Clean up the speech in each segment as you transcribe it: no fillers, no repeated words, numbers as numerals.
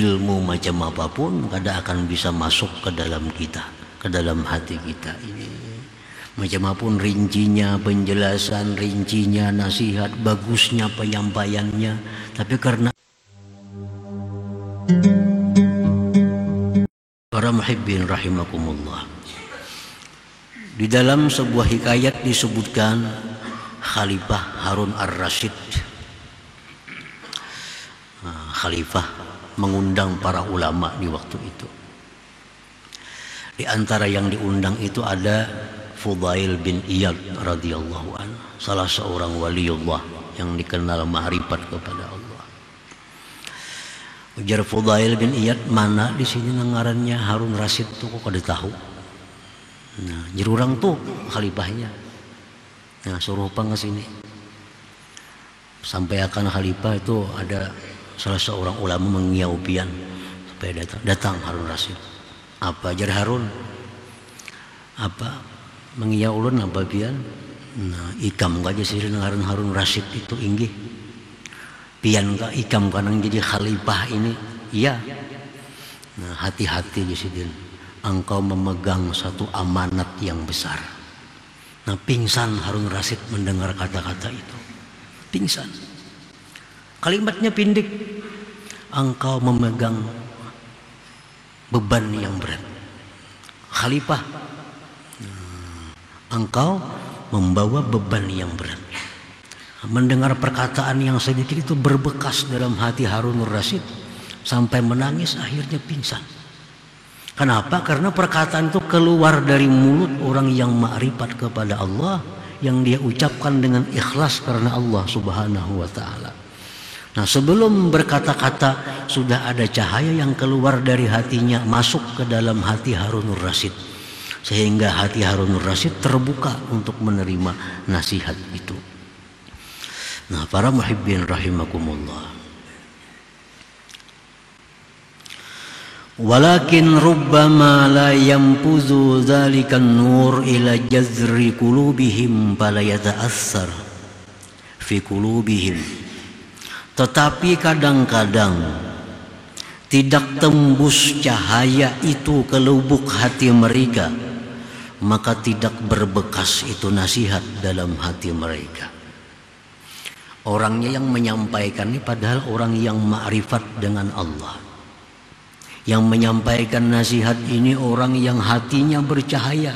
ilmu macam apapun kada akan bisa masuk ke dalam kita, ke dalam hati kita ini. Macam apapun rincinya, penjelasan rincinya, nasihat, bagusnya penyampaiannya, tapi karena para muhibbin rahimakumullah, di dalam sebuah hikayat disebutkan Khalifah Harun ar-Rasyid, Khalifah mengundang para ulama di waktu itu. Di antara yang diundang itu ada Fudail bin Iyad radhiyallahu an, salah seorang waliullah yang dikenal ma'rifat kepada Allah. Ujar Fudail bin Iyad, mana di sini ngarannya Harun Rasyid tuh kok kada tahu. Nah, jerurang tuh khalifahnya. Nah, suruh pang ke sini. Sampai akan khalifah itu ada salah seorang ulama mengiau pian supaya datang Harun Rasyid. Apa ajar Harun? Apa mengiau ulun apa pian? Nah, ikam aja sih Harun Rasyid itu inggih. Pian ka ikam kanang jadi khalifah ini. Iya. Nah, hati-hati di sini. Engkau memegang satu amanat yang besar. Nah, pingsan Harun Rasyid mendengar kata-kata itu. Pingsan. Kalimatnya pindik. Engkau memegang beban yang berat. Khalifah, engkau membawa beban yang berat. Mendengar perkataan yang sedikit itu berbekas dalam hati Harun Rasyid sampai menangis, akhirnya pingsan. Kenapa? Karena perkataan itu keluar dari mulut orang yang ma'rifat kepada Allah, yang dia ucapkan dengan ikhlas karena Allah Subhanahu wa ta'ala. Nah, sebelum berkata-kata sudah ada cahaya yang keluar dari hatinya masuk ke dalam hati Harun Rasyid, sehingga hati Harun Rasyid terbuka untuk menerima nasihat itu. Nah, para muhibbin rahimakumullah, walakin rubbama la yanfuzu dzalikan nur ila jazri qulubihim fala yata'assar fi qulubihim. Tetapi kadang-kadang tidak tembus cahaya itu ke lubuk hati mereka, maka tidak berbekas itu nasihat dalam hati mereka. Orangnya yang menyampaikan ini padahal orang yang ma'rifat dengan Allah. Yang menyampaikan nasihat ini orang yang hatinya bercahaya,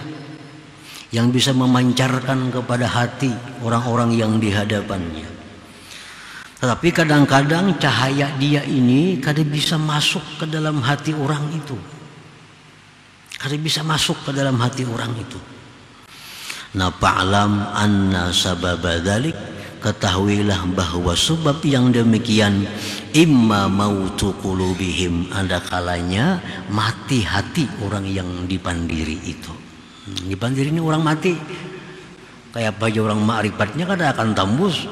yang bisa memancarkan kepada hati orang-orang yang di hadapannya. Tetapi kadang-kadang cahaya dia ini kada bisa masuk ke dalam hati orang itu. Kada bisa masuk ke dalam hati orang itu. Nah, fa'lam anna sababa dzalik, ketahuilah bahwa sebab yang demikian imma mautu qulubihim, ada kalanya mati hati orang yang dipandiri itu. Dipandiri ini orang mati. Kayak apa aja orang ma'rifatnya kada akan tembus.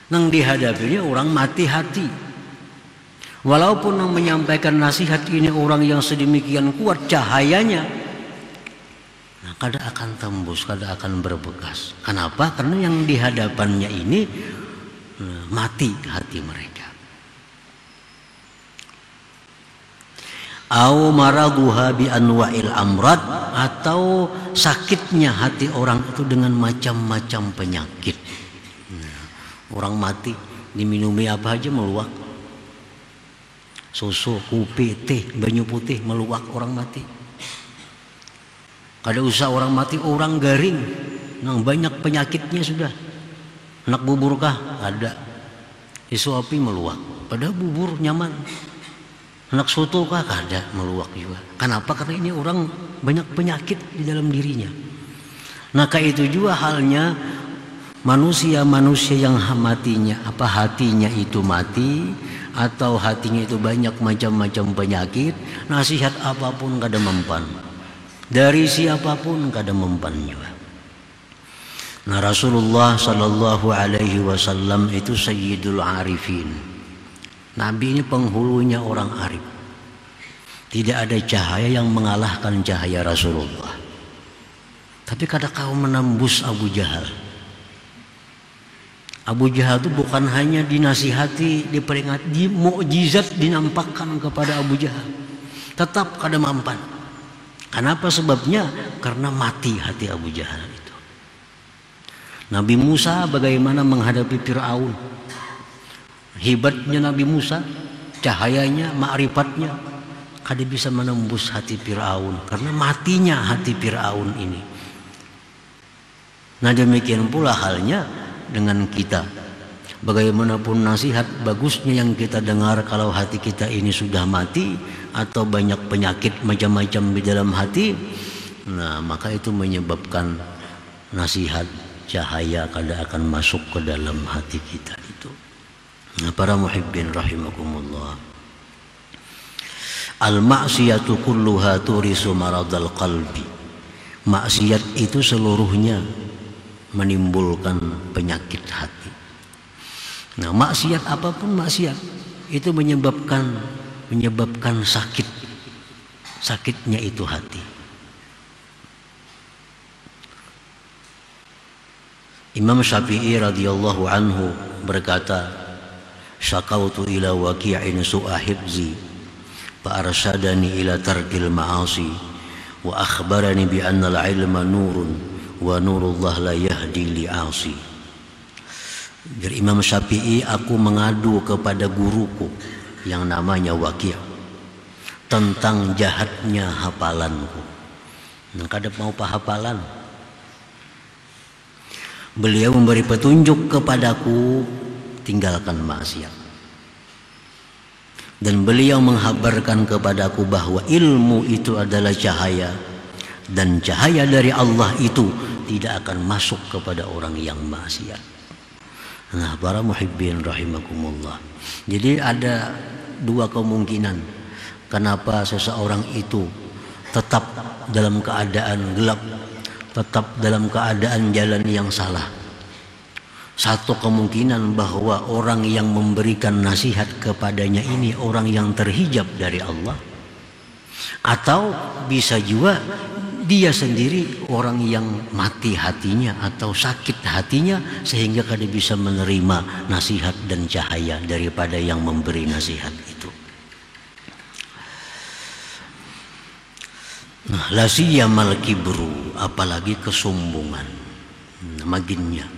Nang dihadapinya orang mati hati. Walaupun yang menyampaikan nasihat ini orang yang sedemikian kuat cahayanya, nah, kada akan tembus, kada akan berbekas. Kenapa? Karena yang dihadapannya ini mati hati mereka. Au maraduha bi anwa'il amrad, atau sakitnya hati orang itu dengan macam-macam penyakit. Orang mati diminumi apa aja meluak. Susu, kopi, teh, banyu putih meluak orang mati. Kada usah orang mati, orang garing, nang banyak penyakitnya sudah. Anak bubur kah? Ada. Disuapi meluak. Padahal bubur nyaman. Anak soto kah? Kada, meluak juga. Kenapa? Karena ini orang banyak penyakit di dalam dirinya. Nah, kayak itu juga halnya manusia-manusia yang hatinya itu mati, atau hatinya itu banyak macam-macam penyakit, nasihat apapun kada mempan, dari siapapun kada mempan juga. Nah, Rasulullah sallallahu alaihi wasallam itu sayyidul arifin. Nabi ini penghulunya orang arif. Tidak ada cahaya yang mengalahkan cahaya Rasulullah. Tapi kada kau menembus Abu Jahal. Abu Jahal itu bukan hanya dinasihati, diperingati, mukjizat dinampakkan kepada Abu Jahal, tetap kada mampan. Kenapa sebabnya? Karena mati hati Abu Jahal itu. Nabi Musa bagaimana menghadapi Fir'aun? Hebatnya Nabi Musa, cahayanya, ma'rifatnya, kada bisa menembus hati Fir'aun karena matinya hati Fir'aun ini. Nah demikian pula halnya dengan kita. Bagaimanapun nasihat bagusnya yang kita dengar, kalau hati kita ini sudah mati atau banyak penyakit macam-macam di dalam hati, nah maka itu menyebabkan nasihat cahaya kada akan masuk ke dalam hati kita itu. Nah, para muhibbin rahimakumullah, al-ma'siyatu kulluha turisu maradal qalbi. Maksiat itu seluruhnya menimbulkan penyakit hati. Nah, maksiat apapun maksiat itu menyebabkan sakitnya itu hati. Imam Syafi'i radhiyallahu anhu berkata, syakautu ila waqi'in su'a hifzi fa arsyadani ila tarkil ma'asi wa akhbarani bi anna al-ilma nurun wa nurullah la yahdi li'asi. Dari Imam Syafi'i, aku mengadu kepada guruku yang namanya Waqi' tentang jahatnya hafalanku. Nah, kada mau hafalan. Beliau memberi petunjuk kepadaku, tinggalkan maksiat. Dan beliau menghabarkan kepadaku bahwa ilmu itu adalah cahaya, dan cahaya dari Allah itu tidak akan masuk kepada orang yang maksiat. Nah, para muhibbin rahimakumullah, jadi ada dua kemungkinan kenapa seseorang itu tetap dalam keadaan gelap, tetap dalam keadaan jalan yang salah. Satu kemungkinan bahwa orang yang memberikan nasihat kepadanya ini orang yang terhijab dari Allah, atau bisa juga dia sendiri orang yang mati hatinya atau sakit hatinya sehingga kada bisa menerima nasihat dan cahaya daripada yang memberi nasihat itu. Nah, la siyamal kibru, apalagi kesombongan. Maginnya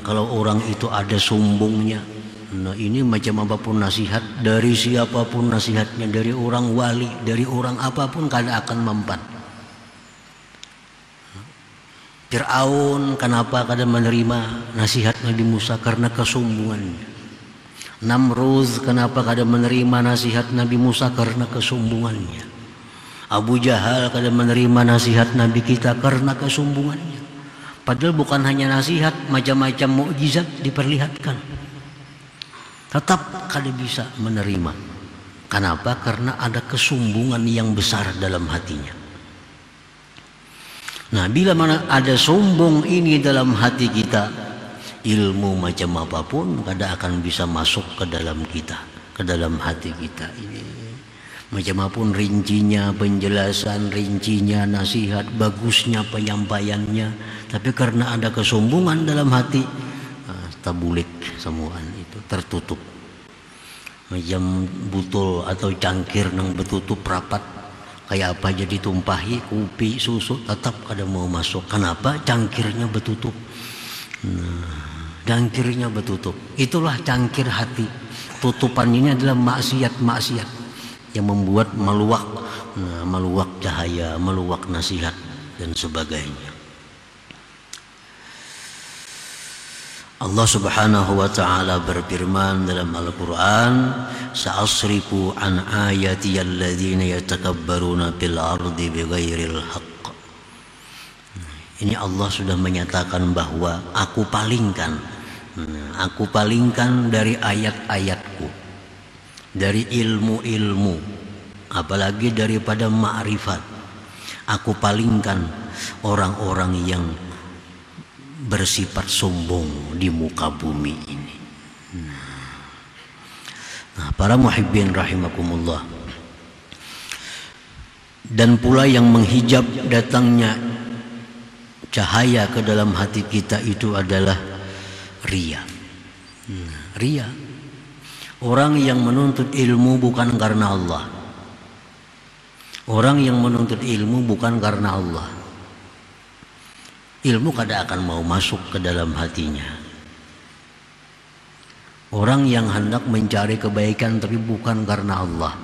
kalau orang itu ada sombongnya. Nah, ini macam apapun nasihat, dari siapapun nasihatnya, dari orang wali, dari orang apapun, kada akan mempan. Fir'aun kenapa kada menerima nasihat Nabi Musa? Karena kesombongannya. Namrud kenapa kada menerima nasihat Nabi Musa? Karena kesombongannya. Abu Jahal kada menerima nasihat Nabi kita karena kesombongannya. Padahal bukan hanya nasihat, macam-macam mukjizat diperlihatkan, tetap kada bisa menerima. Kenapa? Karena ada kesombongan yang besar dalam hatinya. Nah, bila mana ada sombong ini dalam hati kita, ilmu macam apapun kada akan bisa masuk ke dalam kita, ke dalam hati kita ini. Macam apapun rincinya, penjelasan rincinya, nasihat, bagusnya penyampaiannya, tapi karena ada kesombongan dalam hati, tabulik semuaan itu tertutup. Macam botol atau cangkir nang betutup rapat, kayak apa jadi tumpahi kopi susu tetap kada mau masuk. Kenapa? Cangkirnya betutup. Cangkirnya betutup. Itulah cangkir hati. Tutupan ini adalah maksiat yang membuat meluak cahaya, meluak nasihat dan sebagainya. Allah Subhanahu wa ta'ala berfirman dalam Al-Quran, sa'asrifu an ayati alladhina yatakabbaruna fil ardi bighairil haqq. Ini Allah sudah menyatakan bahwa aku palingkan dari ayat-ayatku, dari ilmu-ilmu, apalagi daripada ma'rifat. Aku palingkan orang-orang yang bersifat sombong di muka bumi ini. Nah, para muhibbin rahimakumullah, dan pula yang menghijab datangnya cahaya ke dalam hati kita itu adalah Ria. Ria. Orang yang menuntut ilmu bukan karena Allah. Orang yang menuntut ilmu bukan karena Allah. Ilmu kada akan mau masuk ke dalam hatinya. Orang yang hendak mencari kebaikan tapi bukan karena Allah.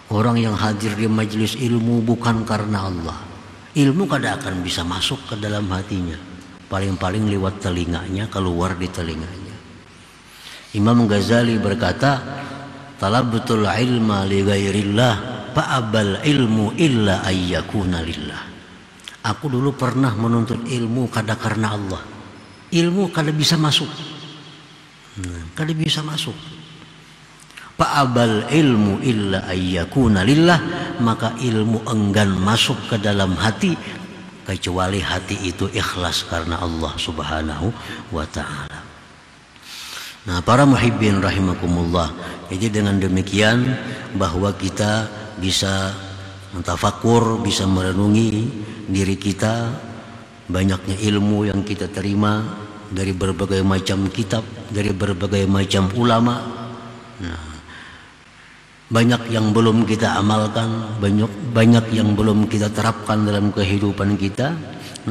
Orang yang hadir di majelis ilmu bukan karena Allah. Ilmu kada akan bisa masuk ke dalam hatinya. Paling-paling lewat telinganya, keluar di telinganya. Imam Ghazali berkata, talabtul ilma li ghairillah fa'abal ilmu illa ayyakuna lillah. Aku dulu pernah menuntut ilmu kada karena Allah. Ilmu kada bisa masuk. Kada bisa masuk. Fa'abal ilmu illa ayyakuna lillah, maka ilmu enggan masuk ke dalam hati kecuali hati itu ikhlas karena Allah Subhanahu wa ta'ala. Nah, para muhibbin rahimakumullah, jadi dengan demikian bahwa kita bisa mentafakur, bisa merenungi diri kita, banyaknya ilmu yang kita terima dari berbagai macam kitab, dari berbagai macam ulama. Nah, banyak yang belum kita amalkan, banyak yang belum kita terapkan dalam kehidupan kita.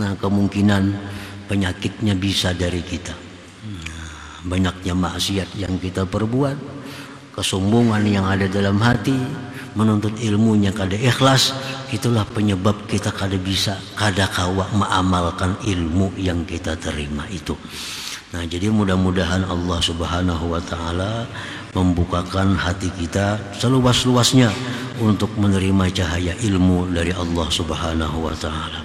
Nah, kemungkinan penyakitnya bisa dari kita. Banyaknya maksiat yang kita perbuat, kesombongan yang ada dalam hati, menuntut ilmunya kada ikhlas, itulah penyebab kita kada bisa, kada kawa mengamalkan ilmu yang kita terima itu. Nah, jadi mudah-mudahan Allah Subhanahu wa ta'ala membukakan hati kita seluas-luasnya untuk menerima cahaya ilmu dari Allah Subhanahu wa ta'ala.